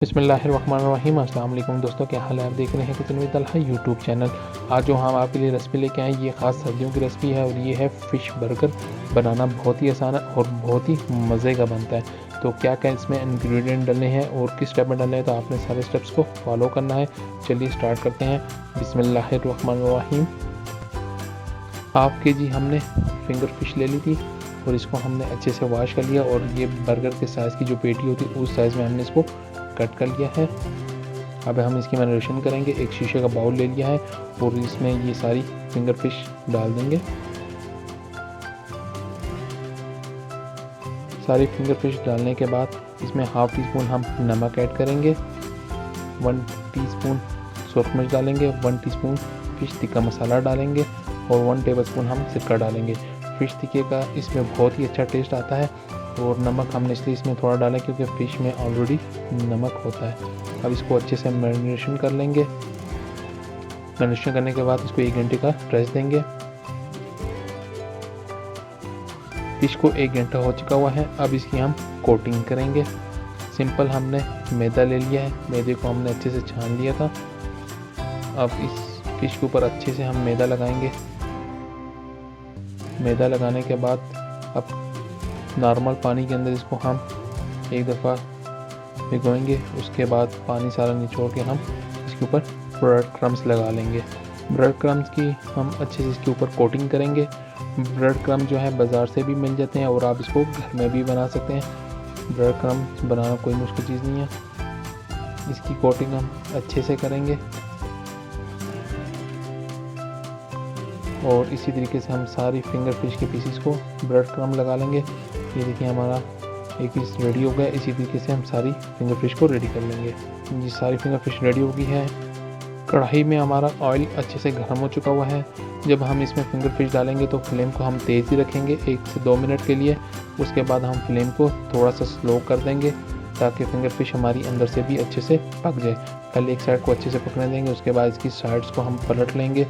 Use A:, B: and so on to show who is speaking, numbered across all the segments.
A: बिस्मिल्लाहिर्रहमानिर्रहीम। अस्सलाम वालेकुम दोस्तों, क्या हाल है। आप देख रहे हैं kitchen with Talha YouTube channel. आज जो हम आपके लिए रेसिपी लेके आए ये ख़ास सर्दियों की रेसिपी है और ये है फ़िश बर्गर। बनाना बहुत ही आसान है और बहुत ही मज़े का बनता है। तो क्या क्या इसमें इंग्रेडिएंट डालने हैं और किस स्टेप में डालने हैं, तो आपने सारे स्टेप्स को फॉलो करना है। चलिए स्टार्ट करते हैं। बिस्मिल्लाहिर्रहमानिर्रहीम। हाफ के जी हमने फिंगर फिश ले ली थी और इसको हमने अच्छे से वॉश कर लिया और ये बर्गर के साइज़ की जो पेटी होती है उस साइज़ में हमने इसको कट कर लिया है। अब हम इसकी मैरिनेशन करेंगे। एक शीशे का बाउल ले लिया है और इसमें ये सारी फिंगर फिश डाल देंगे। सारी फिंगर फिश डालने के बाद इसमें हाफ टी स्पून हम नमक ऐड करेंगे, 1 टीस्पून सुरख मिर्च डालेंगे, 1 टीस्पून फिश टिक्का मसाला डालेंगे और 1 टेबलस्पून हम सिरका डालेंगे। फिश टिक्के का इसमें बहुत ही अच्छा टेस्ट आता है और नमक हमने इसलिए इसमें थोड़ा डाला क्योंकि फ़िश में ऑलरेडी नमक होता है। अब इसको अच्छे से मैरिनेशन कर लेंगे। मैरिनेशन करने के बाद इसको 1 घंटे का रेस्ट देंगे। फ़िश को 1 घंटा हो चुका हुआ है। अब इसकी हम कोटिंग करेंगे। सिंपल हमने मैदा ले लिया है, मैदे को हमने अच्छे से छान लिया था। अब इस फ़िश के ऊपर अच्छे से हम मैदा लगाएंगे। मैदा लगाने के बाद अब नॉर्मल पानी के अंदर इसको हम एक दफ़ा भिगोएंगे। उसके बाद पानी सारा निचोड़ के हम इसके ऊपर ब्रेड क्रम्स लगा लेंगे। ब्रेड क्रम्स की हम अच्छे से इसके ऊपर कोटिंग करेंगे। ब्रेड क्रम्स जो है बाज़ार से भी मिल जाते हैं और आप इसको घर में भी बना सकते हैं। ब्रेड क्रम्स बनाना कोई मुश्किल चीज़ नहीं है। इसकी कोटिंग हम अच्छे से करेंगे और इसी तरीके से हम सारी फिंगर फिश के पीसीस को ब्रेड क्रम्ब लगा लेंगे। ये देखिए हमारा एक पीस रेडी हो गया। इसी तरीके से हम सारी फिंगर फिश को रेडी कर लेंगे। ये सारी फिंगर फिश रेडी हो गई है। कढ़ाई में हमारा ऑयल अच्छे से गर्म हो चुका हुआ है। जब हम इसमें फिंगर फिश डालेंगे तो फ्लेम को हम तेज़ ही रखेंगे 1 से 2 मिनट के लिए। उसके बाद हम फ्लेम को थोड़ा सा स्लो कर देंगे ताकि फिंगर फिश हमारी अंदर से भी अच्छे से पक जाए। पहले एक साइड को अच्छे से पकने देंगे, उसके बाद इसकी साइड्स को हम पलट लेंगे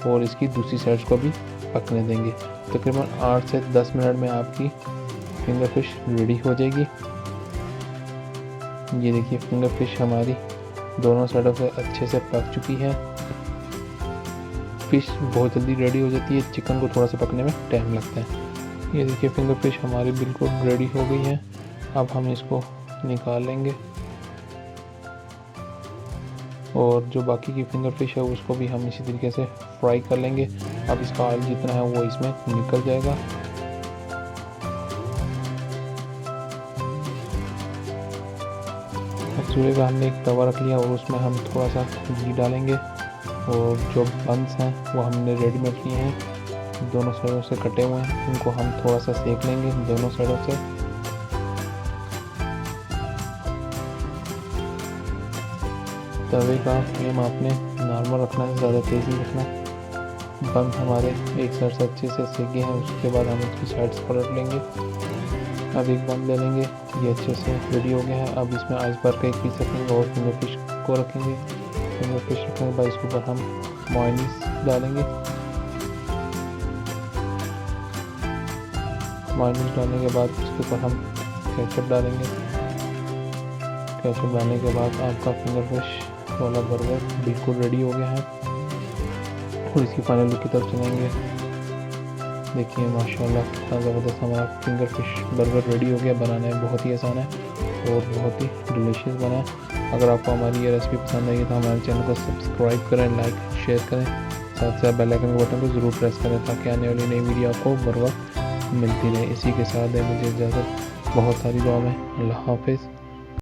A: और इसकी दूसरी साइड को भी पकने देंगे। तकरीबन 8 से 10 मिनट में आपकी फिंगर फिश रेडी हो जाएगी। ये देखिए फिंगर फिश हमारी दोनों साइडों से अच्छे से पक चुकी है। फिश बहुत जल्दी रेडी हो जाती है, चिकन को थोड़ा सा पकने में टाइम लगता है। ये देखिए फिंगर फिश हमारी बिल्कुल रेडी हो गई है। अब हम इसको निकाल लेंगे और जो बाकी की फिंगर फिश है उसको भी हम इसी तरीके से फ्राई कर लेंगे। अब इसका ऑयल जितना है वो इसमें निकल जाएगा। अब चूल्हे पर हमने एक तवा रख लिया और उसमें हम थोड़ा सा घी डालेंगे और जो बंस हैं वो हमने रेडीमेड किए हैं, दोनों साइडों से कटे हुए हैं, उनको हम थोड़ा सा सेक लेंगे दोनों साइडों से। तवे का फ्लेम आपने नॉर्मल रखना है, ज़्यादा तेज़ नहीं रखना। बंद हमारे एक साइड से अच्छे से सेके हैं, उसके बाद हम इसकी साइड्स पलट लेंगे। अब एक बंद ले लेंगे, ये अच्छे से रेडी हो गया है। अब इसमें आइसबर्ग का एक पीस रखेंगे और फिंगर फिश को रखेंगे। फिंगर फिश रखने के बाद इसके ऊपर हम मेयोनीज डालेंगे। मेयोनीज डालने के बाद इसके ऊपर हम केचप डालेंगे। केचप डालने के बाद आपका फिंगर फिश वाला बर्गर बिल्कुल रेडी हो गया है और इसकी फाइनल लुक की तरफ चलेंगे। देखिए माशाल्लाह कितना ज़बरदस्त हमारा फिंगर फिश बर्गर रेडी हो गया। बनाना है बहुत ही आसान है और बहुत ही डिलीशियस बना है। अगर आपको हमारी ये रेसिपी पसंद आई तो हमारे चैनल को सब्सक्राइब करें, लाइक शेयर करें, साथ साथ बेल आइकन के बटन को ज़रूर प्रेस करें ताकि आने वाली नई वीडियो आपको बर वक्त मिलती रहे। इसी के साथ है मुझे इजाज़त। बहुत सारी दुआ में। अल्लाह हाफिज़।